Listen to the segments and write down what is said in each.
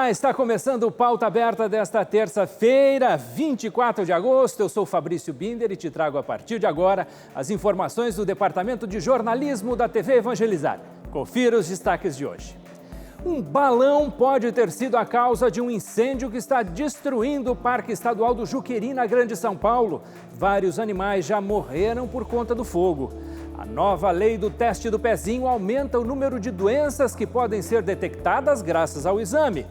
Olá, está começando o Pauta Aberta desta terça-feira, 24 de agosto. Eu sou Fabrício Binder e te trago a partir de agora as informações do Departamento de Jornalismo da TV Evangelizar. Confira os destaques de hoje. Um balão pode ter sido a causa de um incêndio que está destruindo o Parque Estadual do Juqueri, na Grande São Paulo. Vários animais já morreram por conta do fogo. A nova lei do teste do pezinho aumenta o número de doenças que podem ser detectadas graças ao exame.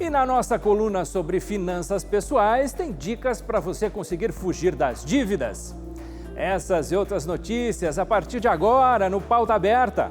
E na nossa coluna sobre finanças pessoais, tem dicas para você conseguir fugir das dívidas. Essas e outras notícias a partir de agora no Pauta Aberta.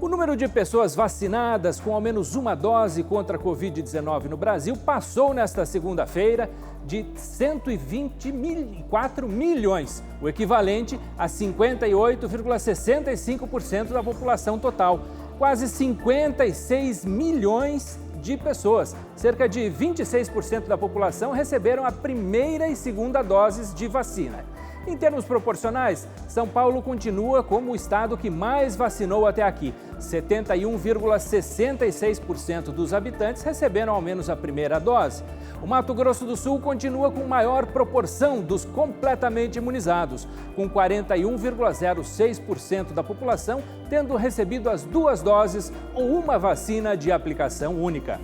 O número de pessoas vacinadas com ao menos uma dose contra a Covid-19 no Brasil passou nesta segunda-feira de 124 milhões, o equivalente a 58,65% da população total. Quase 56 milhões de pessoas, cerca de 26% da população receberam a primeira e segunda doses de vacina. Em termos proporcionais, São Paulo continua como o estado que mais vacinou até aqui. 71,66% dos habitantes receberam ao menos a primeira dose. O Mato Grosso do Sul continua com maior proporção dos completamente imunizados, com 41,06% da população tendo recebido as duas doses ou uma vacina de aplicação única.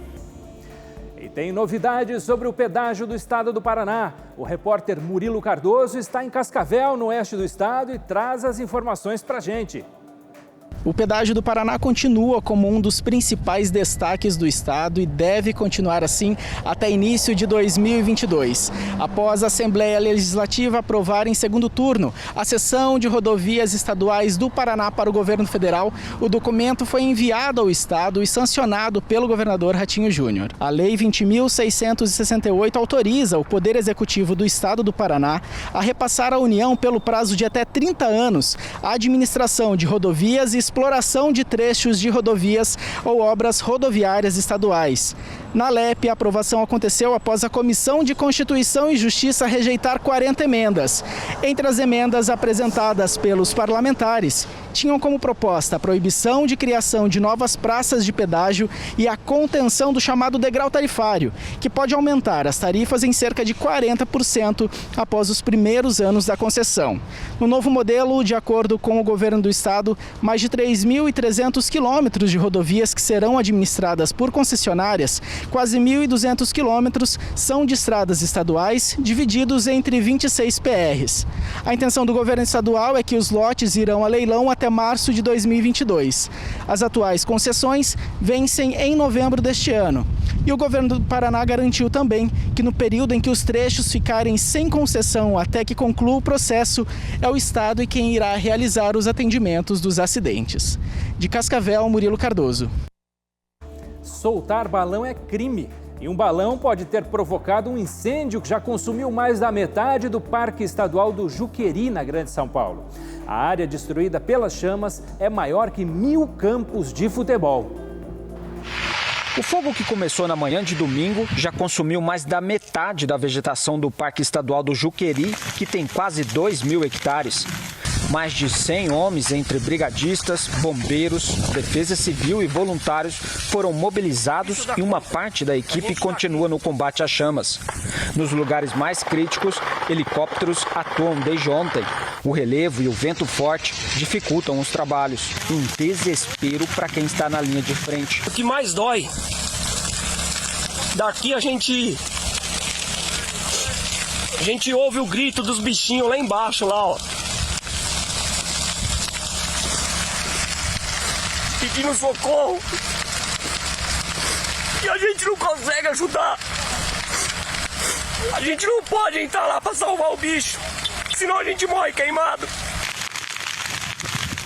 E tem novidades sobre o pedágio do estado do Paraná. O repórter Murilo Cardoso está em Cascavel, no oeste do estado, e traz as informações para a gente. O pedágio do Paraná continua como um dos principais destaques do estado e deve continuar assim até início de 2022. Após a Assembleia Legislativa aprovar em segundo turno a cessão de rodovias estaduais do Paraná para o governo federal, o documento foi enviado ao estado e sancionado pelo governador Ratinho Júnior. A Lei 20.668 autoriza o Poder Executivo do estado do Paraná a repassar à União, pelo prazo de até 30 anos, a administração de rodovias e exploração de trechos de rodovias ou obras rodoviárias estaduais. Na LEP, a aprovação aconteceu após a Comissão de Constituição e Justiça rejeitar 40 emendas. Entre as emendas apresentadas pelos parlamentares, tinham como proposta a proibição de criação de novas praças de pedágio e a contenção do chamado degrau tarifário, que pode aumentar as tarifas em cerca de 40% após os primeiros anos da concessão. No novo modelo, de acordo com o governo do estado, mais de 3.300 quilômetros de rodovias que serão administradas por concessionárias, quase 1.200 quilômetros são de estradas estaduais, divididos entre 26 PRs. A intenção do governo estadual é que os lotes irão a leilão até março de 2022. As atuais concessões vencem em novembro deste ano. E o governo do Paraná garantiu também que no período em que os trechos ficarem sem concessão até que conclua o processo, é o estado quem irá realizar os atendimentos dos acidentes. De Cascavel, Murilo Cardoso. Soltar balão é crime. E um balão pode ter provocado um incêndio que já consumiu mais da metade do Parque Estadual do Juqueri, na Grande São Paulo. A área destruída pelas chamas é maior que 1.000 campos de futebol. O fogo, que começou na manhã de domingo, já consumiu mais da metade da vegetação do Parque Estadual do Juqueri, que tem quase 2.000 hectares. Mais de 100 homens, entre brigadistas, bombeiros, defesa civil e voluntários, foram mobilizados e uma parte da equipe continua no combate às chamas. Nos lugares mais críticos, helicópteros atuam desde ontem. O relevo e o vento forte dificultam os trabalhos. Um desespero para quem está na linha de frente. O que mais dói, daqui a gente ouve o grito dos bichinhos lá embaixo, lá, ó. Pedindo socorro. E a gente não consegue ajudar. A gente não pode entrar lá para salvar o bicho, senão a gente morre queimado.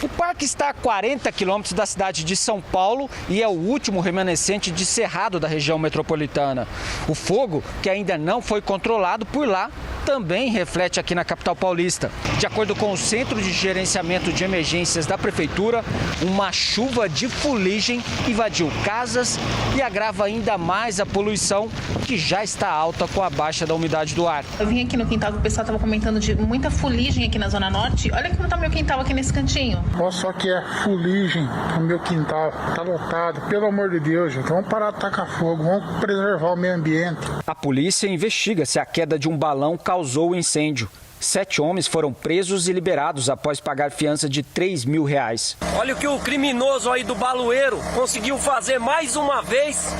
O parque está a 40 quilômetros da cidade de São Paulo e é o último remanescente de cerrado da região metropolitana. O fogo, que ainda não foi controlado por lá, também reflete aqui na capital paulista. De acordo com o Centro de Gerenciamento de Emergências da Prefeitura, uma chuva de fuligem invadiu casas e agrava ainda mais a poluição, que já está alta com a baixa da umidade do ar. Eu vim aqui no quintal que o pessoal estava comentando de muita fuligem aqui na Zona Norte. Olha como está meu quintal aqui nesse cantinho. Olha só que é fuligem no meu quintal. Está lotado. Pelo amor de Deus, gente. Vamos parar de tacar fogo. Vamos preservar o meio ambiente. A polícia investiga se a queda de um balão causou o incêndio. 7 homens foram presos e liberados após pagar fiança de R$3.000. Olha o que o criminoso aí do baloeiro conseguiu fazer mais uma vez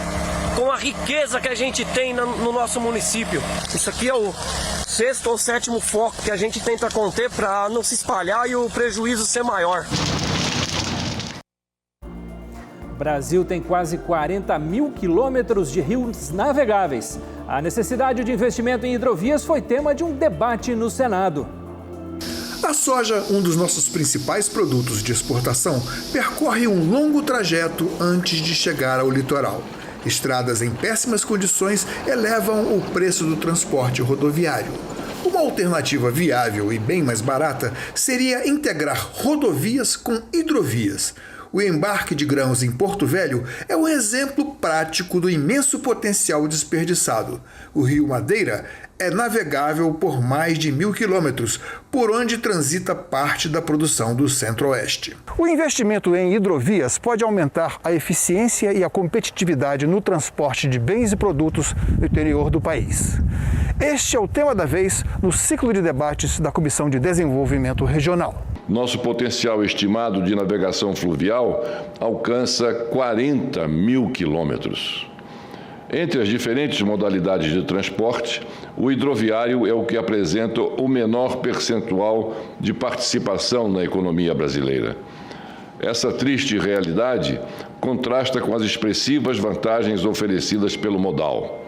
com a riqueza que a gente tem no nosso município. Isso aqui é o 6º ou 7º foco que a gente tenta conter para não se espalhar e o prejuízo ser maior. O Brasil tem quase 40 mil quilômetros de rios navegáveis. A necessidade de investimento em hidrovias foi tema de um debate no Senado. A soja, um dos nossos principais produtos de exportação, percorre um longo trajeto antes de chegar ao litoral. Estradas em péssimas condições elevam o preço do transporte rodoviário. Uma alternativa viável e bem mais barata seria integrar rodovias com hidrovias. O embarque de grãos em Porto Velho é um exemplo prático do imenso potencial desperdiçado. O Rio Madeira é navegável por mais de 1.000 quilômetros, por onde transita parte da produção do Centro-Oeste. O investimento em hidrovias pode aumentar a eficiência e a competitividade no transporte de bens e produtos no interior do país. Este é o tema da vez no ciclo de debates da Comissão de Desenvolvimento Regional. Nosso potencial estimado de navegação fluvial alcança 40 mil quilômetros. Entre as diferentes modalidades de transporte, o hidroviário é o que apresenta o menor percentual de participação na economia brasileira. Essa triste realidade contrasta com as expressivas vantagens oferecidas pelo modal.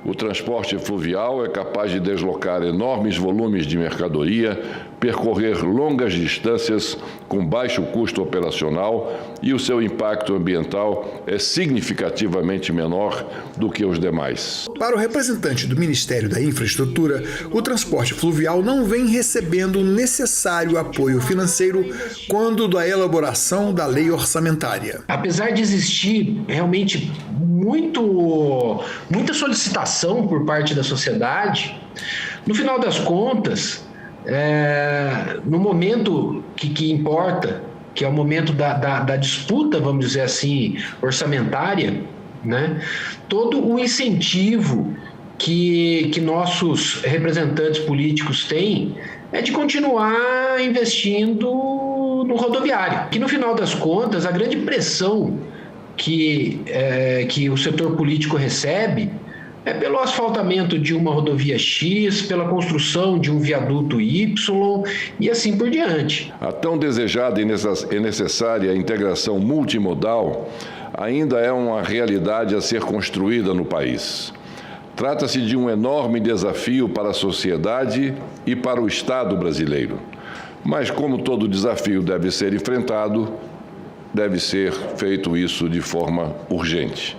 O transporte fluvial é capaz de deslocar enormes volumes de mercadoria, percorrer longas distâncias com baixo custo operacional e o seu impacto ambiental é significativamente menor do que os demais. Para o representante do Ministério da Infraestrutura, o transporte fluvial não vem recebendo o necessário apoio financeiro quando da elaboração da lei orçamentária. Apesar de existir realmente muita solicitação por parte da sociedade, no final das contas, no momento que importa, que é o momento da disputa, vamos dizer assim, orçamentária, né? Todo o incentivo que nossos representantes políticos têm é de continuar investindo no rodoviário. Que no final das contas, a grande pressão que o setor político recebe é pelo asfaltamento de uma rodovia X, pela construção de um viaduto Y e assim por diante. A tão desejada e necessária integração multimodal ainda é uma realidade a ser construída no país. Trata-se de um enorme desafio para a sociedade e para o Estado brasileiro. Mas, como todo desafio deve ser enfrentado, deve ser feito isso de forma urgente.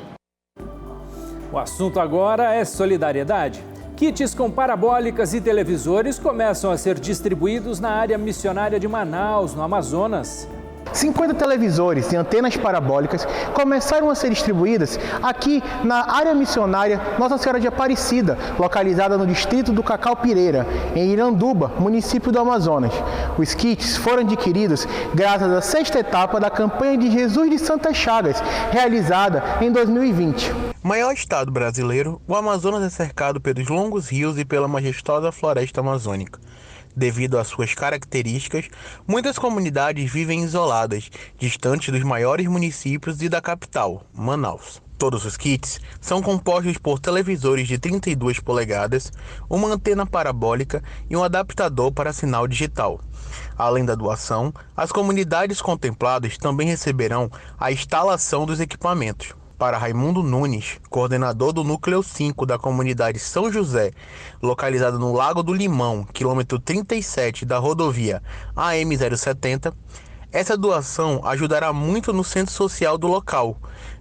O assunto agora é solidariedade. Kits com parabólicas e televisores começam a ser distribuídos na área missionária de Manaus, no Amazonas. 50 televisores e antenas parabólicas começaram a ser distribuídas aqui na área missionária Nossa Senhora de Aparecida, localizada no distrito do Cacau-Pireira, em Iranduba, município do Amazonas. Os kits foram adquiridos graças à 6ª etapa da campanha de Jesus de Santas Chagas, realizada em 2020. Maior estado brasileiro, o Amazonas é cercado pelos longos rios e pela majestosa floresta amazônica. Devido às suas características, muitas comunidades vivem isoladas, distantes dos maiores municípios e da capital, Manaus. Todos os kits são compostos por televisores de 32 polegadas, uma antena parabólica e um adaptador para sinal digital. Além da doação, as comunidades contempladas também receberão a instalação dos equipamentos. Para Raimundo Nunes, coordenador do Núcleo 5 da comunidade São José, localizada no Lago do Limão, quilômetro 37 da rodovia AM070, Essa doação ajudará muito no centro social do local,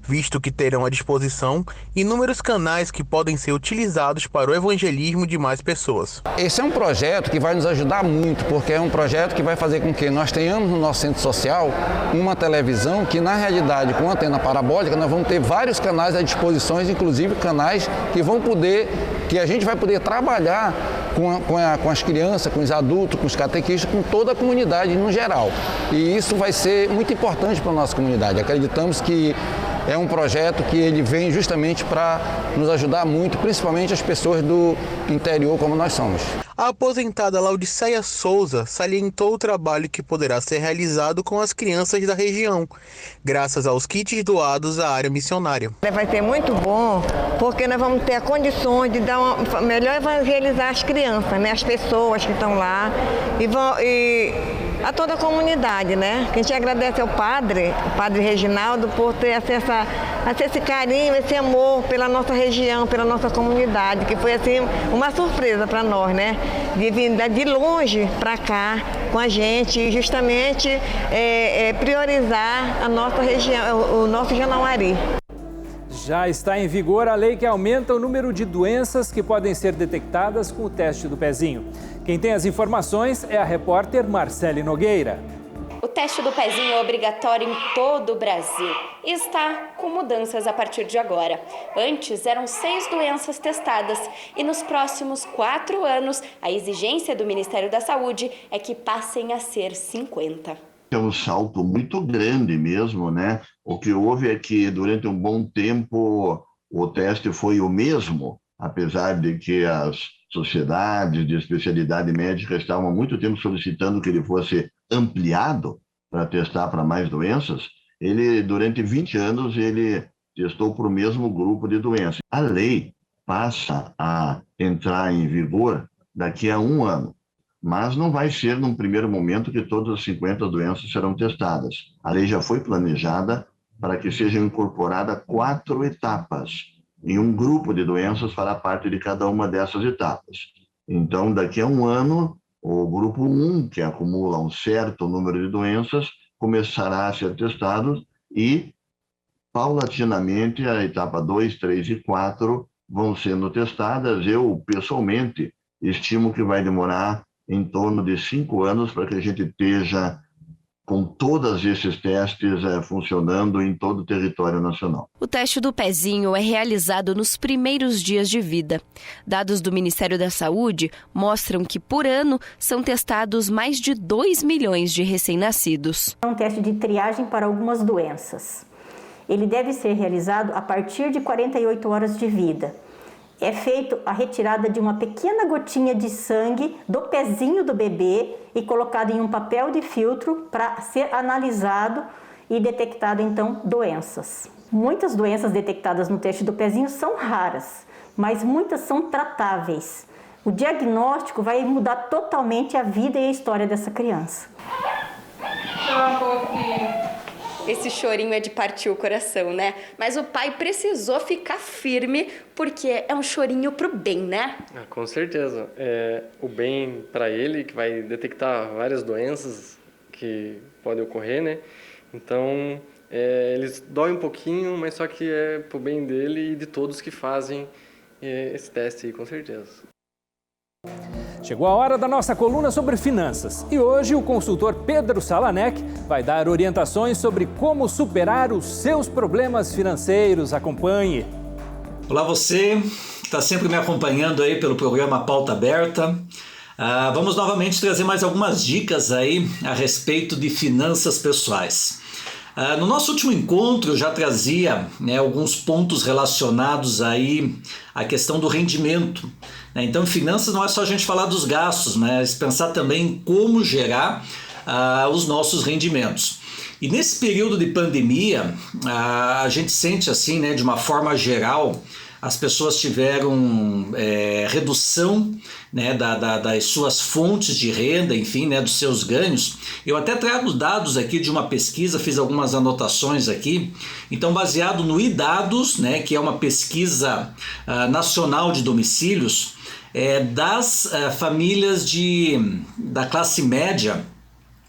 visto que terão à disposição inúmeros canais que podem ser utilizados para o evangelismo de mais pessoas. Esse é um projeto que vai nos ajudar muito, porque é um projeto que vai fazer com que nós tenhamos no nosso centro social uma televisão que, na realidade, com antena parabólica, nós vamos ter vários canais à disposição, inclusive canais que a gente vai poder trabalhar com as crianças, com os adultos, com os catequistas, com toda a comunidade no geral. E isso vai ser muito importante para a nossa comunidade. Acreditamos que é um projeto que ele vem justamente para nos ajudar muito, principalmente as pessoas do interior como nós somos. A aposentada Laudiceia Souza salientou o trabalho que poderá ser realizado com as crianças da região, graças aos kits doados à área missionária. Vai ser muito bom, porque nós vamos ter condições de melhor evangelizar as crianças, né? As pessoas que estão lá e a toda a comunidade, né? Que a gente agradece ao padre Reginaldo, por ter acesso a ter esse carinho, esse amor pela nossa região, pela nossa comunidade, que foi assim uma surpresa para nós, né? De vir de longe para cá com a gente e justamente priorizar a nossa região, o nosso Janauari. Já está em vigor a lei que aumenta o número de doenças que podem ser detectadas com o teste do pezinho. Quem tem as informações é a repórter Marcele Nogueira. O teste do pezinho é obrigatório em todo o Brasil e está com mudanças a partir de agora. Antes eram 6 doenças testadas e nos próximos 4 anos a exigência do Ministério da Saúde é que passem a ser 50. É um salto muito grande mesmo, né? O que houve é que durante um bom tempo o teste foi o mesmo, apesar de que as sociedades de especialidade médica estavam há muito tempo solicitando que ele fosse ampliado para testar para mais doenças. Ele, durante 20 anos, ele testou para o mesmo grupo de doenças. A lei passa a entrar em vigor daqui a 1 ano, mas não vai ser num primeiro momento que todas as 50 doenças serão testadas. A lei já foi planejada para que sejam incorporadas 4 etapas, e um grupo de doenças fará parte de cada uma dessas etapas. Então, daqui a 1 ano, o grupo 1, que acumula um certo número de doenças, começará a ser testado e, paulatinamente, a etapa 2, 3 e 4 vão sendo testadas. Eu, pessoalmente, estimo que vai demorar em torno de 5 anos para que a gente esteja com todos esses testes funcionando em todo o território nacional. O teste do pezinho é realizado nos primeiros dias de vida. Dados do Ministério da Saúde mostram que, por ano, são testados mais de 2 milhões de recém-nascidos. É um teste de triagem para algumas doenças. Ele deve ser realizado a partir de 48 horas de vida. É feito a retirada de uma pequena gotinha de sangue do pezinho do bebê e colocado em um papel de filtro para ser analisado e detectado, então, doenças. Muitas doenças detectadas no teste do pezinho são raras, mas muitas são tratáveis. O diagnóstico vai mudar totalmente a vida e a história dessa criança. Esse chorinho é de partir o coração, né? Mas o pai precisou ficar firme porque é um chorinho pro bem, né? Com certeza. É o bem para ele, que vai detectar várias doenças que podem ocorrer, né? Então, eles doem um pouquinho, mas só que é pro bem dele e de todos que fazem esse teste aí, com certeza. Chegou a hora da nossa coluna sobre finanças e hoje o consultor Pedro Salanek vai dar orientações sobre como superar os seus problemas financeiros. Acompanhe. Olá você que está sempre me acompanhando aí pelo programa Pauta Aberta. Vamos novamente trazer mais algumas dicas aí a respeito de finanças pessoais. No nosso último encontro eu já trazia alguns pontos relacionados aí à questão do rendimento. Então, finanças não é só a gente falar dos gastos, mas pensar também em como gerar os nossos rendimentos. E nesse período de pandemia, a gente sente assim, de uma forma geral, as pessoas tiveram redução das suas fontes de renda, enfim, dos seus ganhos. Eu até trago dados aqui de uma pesquisa, fiz algumas anotações aqui. Então, baseado no iDados, que é uma pesquisa nacional de domicílios, das famílias da classe média,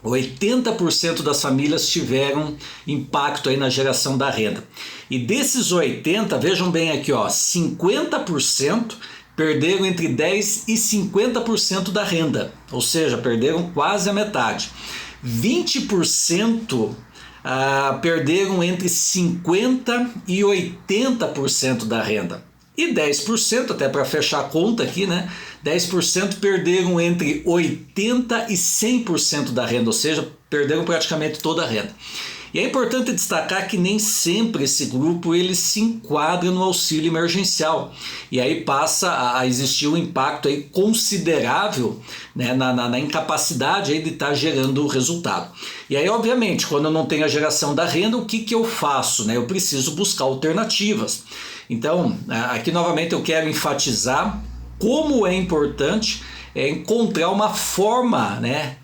80% das famílias tiveram impacto aí na geração da renda. E desses 80, vejam bem aqui, ó, 50% perderam entre 10% e 50% da renda, ou seja, perderam quase a metade. 20% perderam entre 50% e 80% da renda. E 10%, até para fechar a conta aqui, né? 10% perderam entre 80% e 100% da renda, ou seja, perderam praticamente toda a renda. E é importante destacar que nem sempre esse grupo ele se enquadra no auxílio emergencial. E aí passa a existir um impacto aí considerável, né, na incapacidade aí de estar gerando o resultado. E aí, obviamente, quando eu não tenho a geração da renda, o que eu faço? Né? Eu preciso buscar alternativas. Então, aqui novamente eu quero enfatizar como é importante encontrar uma forma, né,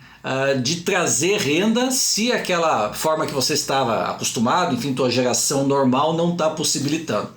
de trazer renda se aquela forma que você estava acostumado, enfim, tua geração normal não está possibilitando.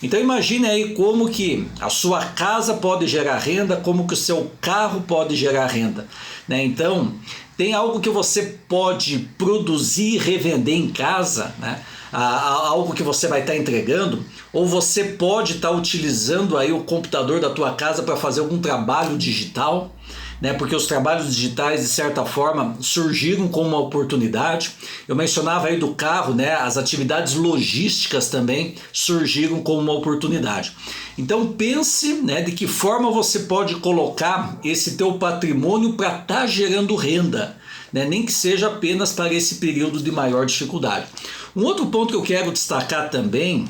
Então imagine aí como que a sua casa pode gerar renda, como que o seu carro pode gerar renda, né? Então tem algo que você pode produzir e revender em casa, né? Algo que você vai estar entregando, ou você pode estar utilizando aí o computador da tua casa para fazer algum trabalho digital, né? Porque os trabalhos digitais, de certa forma, surgiram como uma oportunidade. Eu mencionava aí do carro, né? As atividades logísticas também surgiram como uma oportunidade. Então pense, né, de que forma você pode colocar esse teu patrimônio para estar gerando renda, né? Nem que seja apenas para esse período de maior dificuldade. Um outro ponto que eu quero destacar também,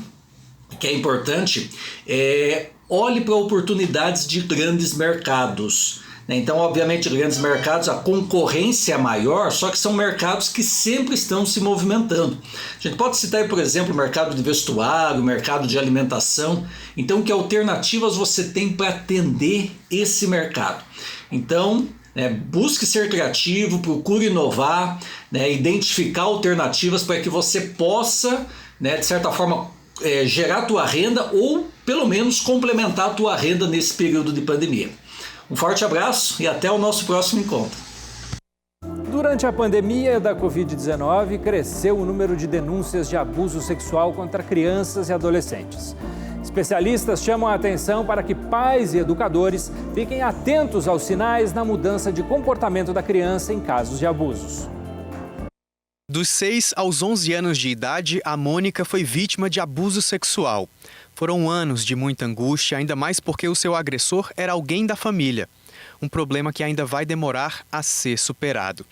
que é importante, olhe para oportunidades de grandes mercados. Então, obviamente, grandes mercados, a concorrência é maior, só que são mercados que sempre estão se movimentando. A gente pode citar aí, por exemplo, o mercado de vestuário, o mercado de alimentação. Então, que alternativas você tem para atender esse mercado? Então, busque ser criativo, procure inovar, né, identificar alternativas para que você possa, né, de certa forma, gerar a tua renda ou, pelo menos, complementar a tua renda nesse período de pandemia. Um forte abraço e até o nosso próximo encontro. Durante a pandemia da Covid-19, cresceu o número de denúncias de abuso sexual contra crianças e adolescentes. Especialistas chamam a atenção para que pais e educadores fiquem atentos aos sinais na mudança de comportamento da criança em casos de abusos. Dos 6 aos 11 anos de idade, a Mônica foi vítima de abuso sexual. Foram anos de muita angústia, ainda mais porque o seu agressor era alguém da família. Um problema que ainda vai demorar a ser superado.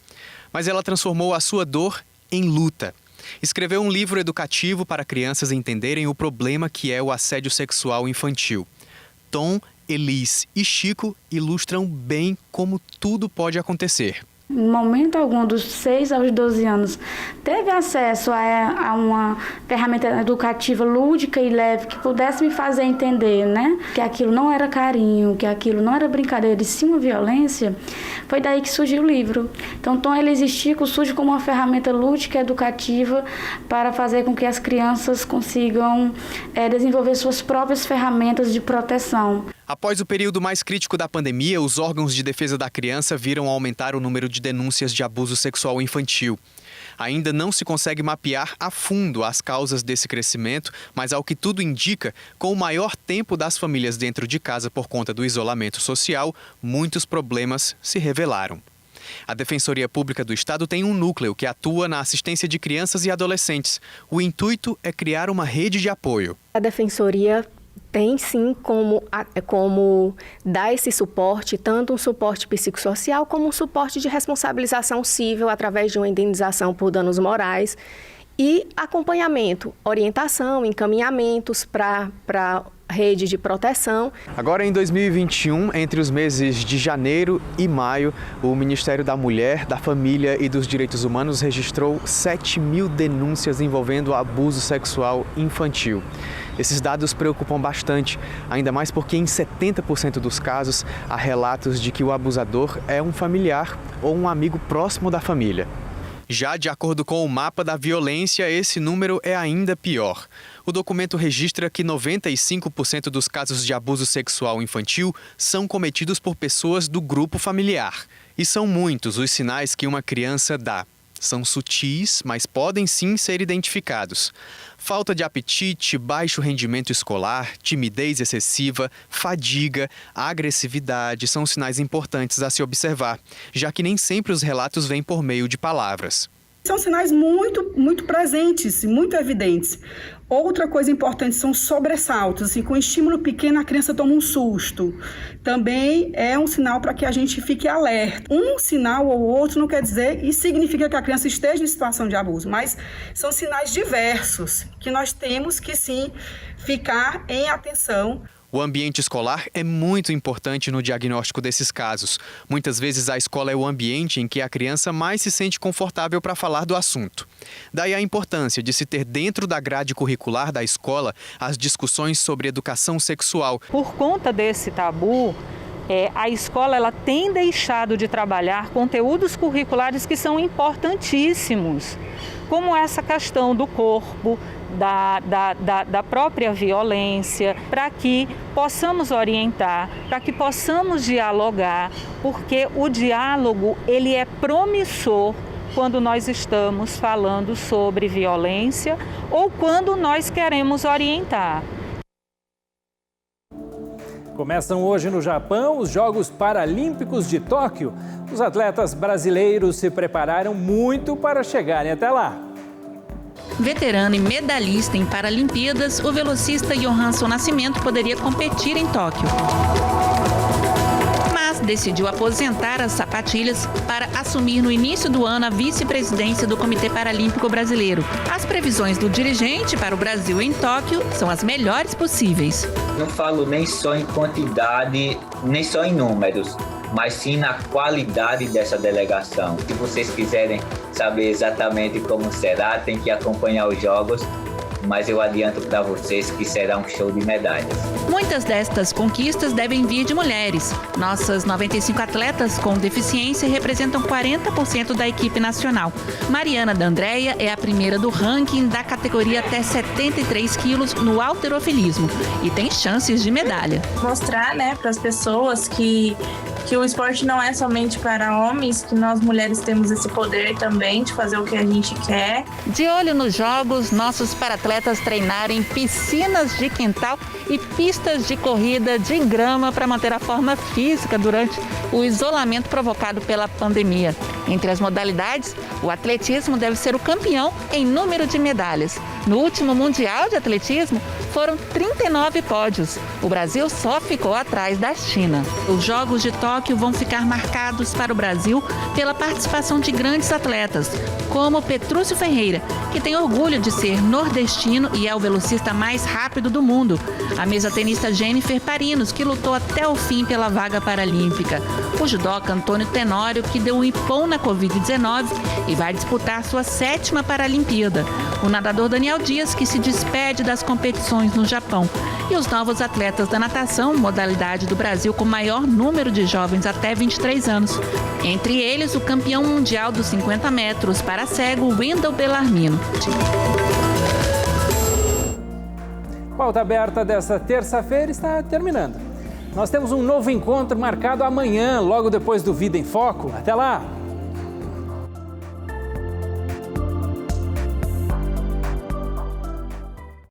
Mas ela transformou a sua dor em luta. Escreveu um livro educativo para crianças entenderem o problema que é o assédio sexual infantil. Tom, Elis e Chico ilustram bem como tudo pode acontecer. Em momento algum, dos 6 aos 12 anos, teve acesso a uma ferramenta educativa lúdica e leve que pudesse me fazer entender, né? Que aquilo não era carinho, que aquilo não era brincadeira, e sim uma violência. Foi daí que surgiu o livro. Então, Tom, Elis e Chico surge como uma ferramenta lúdica e educativa para fazer com que as crianças consigam desenvolver suas próprias ferramentas de proteção. Após o período mais crítico da pandemia, os órgãos de defesa da criança viram aumentar o número de denúncias de abuso sexual infantil. Ainda não se consegue mapear a fundo as causas desse crescimento, mas ao que tudo indica, com o maior tempo das famílias dentro de casa por conta do isolamento social, muitos problemas se revelaram. A Defensoria Pública do Estado tem um núcleo que atua na assistência de crianças e adolescentes. O intuito é criar uma rede de apoio. A Defensoria tem sim como dar esse suporte, tanto um suporte psicossocial como um suporte de responsabilização civil através de uma indenização por danos morais e acompanhamento, orientação, encaminhamentos para rede de proteção. Agora em 2021, entre os meses de janeiro e maio, o Ministério da Mulher, da Família e dos Direitos Humanos registrou 7.000 denúncias envolvendo abuso sexual infantil. Esses dados preocupam bastante, ainda mais porque em 70% dos casos há relatos de que o abusador é um familiar ou um amigo próximo da família. Já de acordo com o mapa da violência, esse número é ainda pior. O documento registra que 95% dos casos de abuso sexual infantil são cometidos por pessoas do grupo familiar. E são muitos os sinais que uma criança dá. São sutis, mas podem sim ser identificados. Falta de apetite, baixo rendimento escolar, timidez excessiva, fadiga, agressividade são sinais importantes a se observar, já que nem sempre os relatos vêm por meio de palavras. São sinais muito presentes, muito evidentes. Outra coisa importante são sobressaltos. Assim, com estímulo pequeno, a criança toma um susto. Também é um sinal para que a gente fique alerta. Um sinal ou outro não quer dizer e significa que a criança esteja em situação de abuso, mas são sinais diversos que nós temos que, sim, ficar em atenção. O ambiente escolar é muito importante no diagnóstico desses casos. Muitas vezes a escola é o ambiente em que a criança mais se sente confortável para falar do assunto. Daí a importância de se ter dentro da grade curricular da escola as discussões sobre educação sexual. Por conta desse tabu, a escola ela tem deixado de trabalhar conteúdos curriculares que são importantíssimos, como essa questão do corpo, da própria violência, para que possamos orientar, para que possamos dialogar, porque o diálogo ele é promissor quando nós estamos falando sobre violência ou quando nós queremos orientar. Começam hoje no Japão os Jogos Paralímpicos de Tóquio. Os atletas brasileiros se prepararam muito para chegarem até lá. Veterano e medalhista em Paralimpíadas, o velocista Johansson Nascimento poderia competir em Tóquio. Mas decidiu aposentar as sapatilhas para assumir no início do ano a vice-presidência do Comitê Paralímpico Brasileiro. As previsões do dirigente para o Brasil em Tóquio são as melhores possíveis. Não falo nem só em quantidade, nem só em números, mas sim na qualidade dessa delegação. Se vocês quiserem saber exatamente como será, tem que acompanhar os jogos, mas eu adianto para vocês que será um show de medalhas. Muitas destas conquistas devem vir de mulheres. Nossas 95 atletas com deficiência representam 40% da equipe nacional. Mariana D'Andrea é a primeira do ranking da categoria até 73 quilos no halterofilismo e tem chances de medalha. Mostrar, para as pessoas que o esporte não é somente para homens, que nós mulheres temos esse poder também de fazer o que a gente quer. De olho nos jogos, nossos paratletas treinaram em piscinas de quintal e pistas de corrida de grama para manter a forma física durante o isolamento provocado pela pandemia. Entre as modalidades, o atletismo deve ser o campeão em número de medalhas. No último Mundial de Atletismo, foram 39 pódios. O Brasil só ficou atrás da China. Os Jogos de Tóquio vão ficar marcados para o Brasil pela participação de grandes atletas, como Petrúcio Ferreira, que tem orgulho de ser nordestino e é o velocista mais rápido do mundo. A mesa-tenista Jennifer Parinos, que lutou até o fim pela vaga paralímpica. O judoca Antônio Tenório, que deu um impom na Covid-19 e vai disputar sua 7ª Paralimpíada. O nadador Daniel Dias, que se despede das competições no Japão. E os novos atletas da natação, modalidade do Brasil com maior número de jovens até 23 anos. Entre eles, o campeão mundial dos 50 metros para cego, Wendel Bellarmino. Pauta Aberta dessa terça-feira está terminando. Nós temos um novo encontro marcado amanhã, logo depois do Vida em Foco. Até lá!